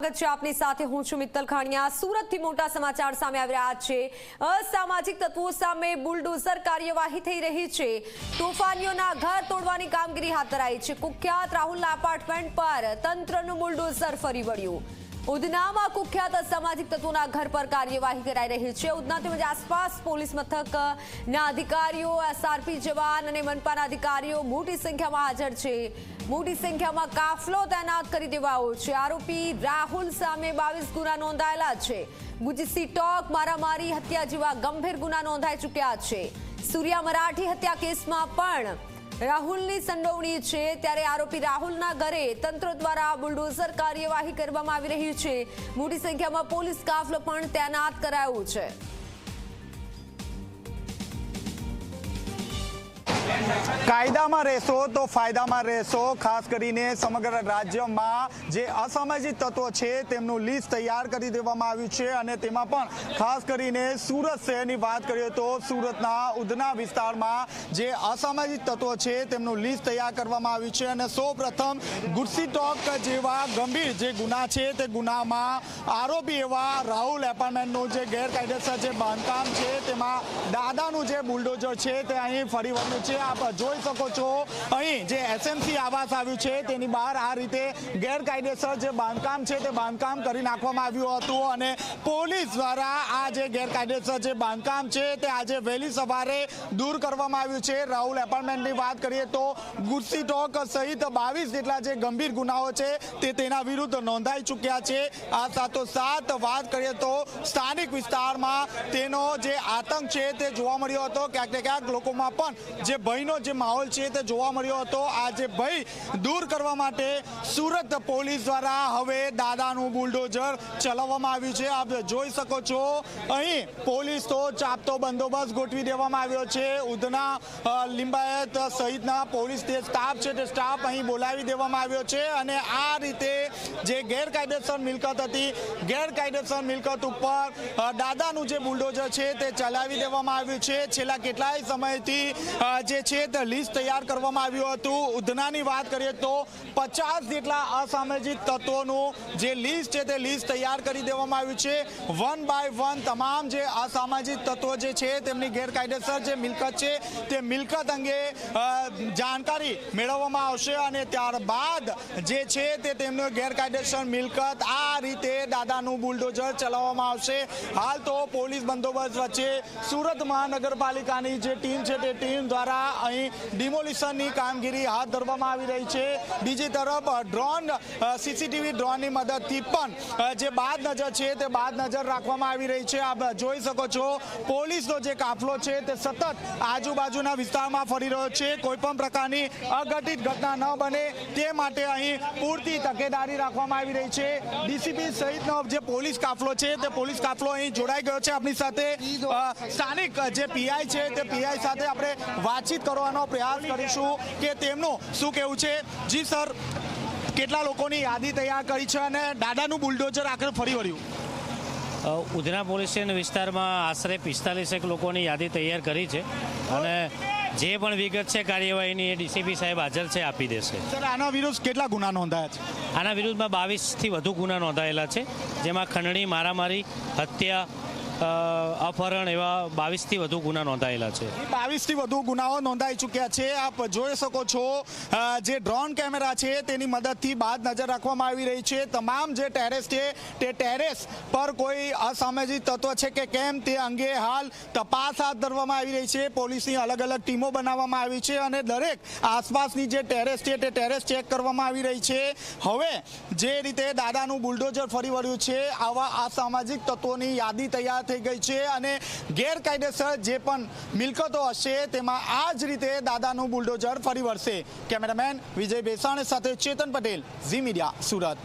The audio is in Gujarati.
સ્વાગત છે આપની સાથે હું છું મિત્તલ ખાણિયા। સુરતથી મોટા સમાચાર સામે આવી રહ્યા છે। અસામાજિક તત્વો સામે બુલડોઝર કાર્યવાહી થઈ રહી છે। તોફાનીઓના ઘર તોડવાની કામગીરી હાથ ધરાઈ છે। કુખ્યાત રાહુલના એપાર્ટમેન્ટ પર તંત્રનું બુલડોઝર ફરી વળ્યું। ઉધનામાં કુખ્યાત અસામાજિક તત્વોના ઘર પર કાર્યવાહી કરાઈ રહી છે। ઉધના તેમજ આસપાસ પોલીસ મથકના અધિકારીઓ, એસઆરપી જવાન અને મનપાના અધિકારીઓ મોટી સંખ્યામાં હાજર છે। મોટી સંખ્યામાં કાફલો તૈનાત કરી દેવાયો છે। આરોપી રાહુલ સામે 22 ગુના નોંધાયેલા છે। ગુજસી ટોક, મારામારી, હત્યા જેવા ગંભીર ગુના નોંધાઈ ચૂક્યા છે। સૂર્યા મરાઠી હત્યા કેસમાં પણ રાહુલની સંડોવણી છે। ત્યારે આરોપી રાહુલના ઘરે તંત્ર દ્વારા બુલડોઝર કાર્યવાહી કરવામાં આવી રહી છે। મોટી સંખ્યામાં પોલીસ કાફલો પણ તૈનાત કરાયો છે। કાયદામાં રહેશો તો ફાયદામાં રહેશો। ખાસ કરીને સમગ્ર રાજ્યમાં જે અસામાજિક તત્વો છે તેમનું લિસ્ટ તૈયાર કરી દેવામાં આવ્યું છે અને તેમાં પણ ખાસ કરીને સુરત શહેરની વાત કરીએ તો સુરતના ઉધના વિસ્તારમાં જે અસામાજિક તત્વો છે તેમનું લિસ્ટ તૈયાર કરવામાં આવ્યું છે અને સૌપ્રથમ ગુજસી ટોક જેવા ગંભીર જે ગુના છે તે ગુનામાં આરોપી એવા રાહુલ એપાર્ટમેન્ટનું જે ગેરકાયદેસર જે બાંધકામ છે તેમાં દાદાનું જે બુલડોઝર છે તે અહીં ફરી વળ્યું છે। આપ જોઈ શકો છો અહીં જે એસએમસી આવાસ આવ્યું છે તેની બહાર આ રીતે ગેરકાયદેસર જે બાંધકામ છે તે બાંધકામ કરી નાખવામાં આવ્યું હતું અને પોલીસ દ્વારા આ જે ગેરકાયદેસર જે બાંધકામ છે તે આજે વહેલી સવારે દૂર કરવામાં આવ્યું છે। રાહુલ એપાર્ટમેન્ટની વાત કરીએ તો ગુજસી ટોક સહિત 22 જેટલા જે ગંભીર ગુનાઓ છે તે તેના વિરુદ્ધ નોંધાઈ ચૂક્યા છે। આ સાથોસાથ વાત કરીએ તો સ્થાનિક વિસ્તારમાં તેનો જે આતંક છે તે જોવા મળ્યો હતો। ક્યાંક ને ક્યાંક લોકોમાં પણ જે ભયનો જે માહોલ છે તે જોવા મળ્યો હતો। આ જે ભય દૂર કરવા માટે સુરત પોલીસ દ્વારા હવે દાદાનું બુલડોઝર ચલાવવામાં આવ્યું છે। આપ જોઈ શકો છો અહીં પોલીસ તો ચાપતો બંદોબસ્ત ગોઠવી દેવામાં આવ્યો છે। ઉધના લિંબાયત સહિતના પોલીસ જે સ્ટાફ છે તે સ્ટાફ અહીં બોલાવી દેવામાં આવ્યો છે અને આ રીતે જે ગેરકાયદેસર મિલકત હતી ગેરકાયદેસર મિલકત ઉપર દાદાનું જે બુલડોઝર છે તે ચલાવી દેવામાં આવ્યું છે। છેલ્લા કેટલાય સમયથી જે છે તે લિસ્ટ તૈયાર કરવામાં આવ્યું હતું। ઉધનાની વાત કરીએ તો 50 જેટલા અસામાજિક તત્વોનું જે લિસ્ટ છે તે લિસ્ટ તૈયાર કરી દેવામાં આવ્યું છે। 1 બાય 1 તમામ જે અસામાજિક તત્વો જે છે તેમની ગેરકાયદેસર જે મિલકત છે તે મિલકત અંગે જાણકારી મેળવવામાં આવશે અને ત્યારબાદ જે છે તે તેમનું ગેરકાયદેસર મિલકત આ રીતે દાદાનું બુલડોઝર ચલાવવામાં આવશે। હાલ તો પોલીસ બંદોબસ્ત વચ્ચે સુરત મહાનગરપાલિકાની જે ટીમ છે તે ટીમ દ્વારા અહીં ડિમોલિશનની કામગીરી હાથ ધરવામાં આવી રહી છે। બીજી તરફ ડ્રોન સીસીટીવી ડ્રોનની મદદથી પણ જે બાદ નજર છે તે બાદ નજર રાખવામાં આવી રહી છે। આપ જોઈ શકો છો પોલીસનો જે કાફલો છે તે સતત આજુબાજુના વિસ્તારમાં ફરી રહ્યો છે। કોઈ પણ પ્રકારની અઘટિત ઘટના ન બને તે માટે અહીં પૂરતી તકેદારી રાખવામાં આવી રહી છે। ડીસીપી સહિતનો જે પોલીસ કાફલો છે તે પોલીસ કાફલો અહીં જોડાઈ ગયો છે। આપણી સાથે સ્થાનિક જે પીઆઈ છે તે પીઆઈ સાથે આપણે વાતચીત કરવાનો પ્રયાસ કરીશું કે તેમનું શું કહેવું છે। જી સર, કેટલા લોકોની યાદી તૈયાર કરી છે અને દાદાનું બુલડોઝર આખરે ફરી વળ્યું? ઉધના પોલીસ સ્ટેશન વિસ્તારમાં આશરે 45 લોકોની યાદી તૈયાર કરી છે અને જે પણ વિગત છે કાર્યવાહીની એ ડીસીપી સાહેબ હાજર છે આપી દેશે। સર, આના વિરુદ્ધ કેટલા ગુના નોંધાયા છે? આના વિરુદ્ધમાં 22થી વધુ ગુના નોંધાયેલા છે, જેમાં ખંડણી, મારામારી, હત્યા, અપહરણ એવા 22થી વધુ ગુના નોંધાયેલા છે। 22થી વધુ ગુનાઓ નોંધાઈ ચૂક્યા છે। આપ જોઈ શકો છો જે ડ્રોન કેમેરા છે તેની મદદથી બાદ નજર રાખવામાં આવી રહી છે। તમામ જે ટેરેસ છે તે ટેરેસ પર કોઈ અસામાજિક તત્વ છે કે કેમ તે અંગે હાલ તપાસ હાથ ધરવામાં આવી રહી છે। પોલીસની અલગ અલગ ટીમો બનાવવામાં આવી છે અને દરેક આસપાસની જે ટેરેસ છે તે ટેરેસ ચેક કરવામાં આવી રહી છે। હવે જે રીતે દાદાનું બુલડોઝર ફરી વળ્યું છે આવા અસામાજિક તત્વોની યાદી તૈયાર થઈ ગઈ છે અને ગેરકાયદેસર જે પણ મિલકતો હશે તેમાં આ જ રીતે દાદાનું બુલડોઝર ફરી વળશે। કેમેરામેન વિજય બેસાણ સાથે ચેતન પટેલ, ઝી મીડિયા, સુરત।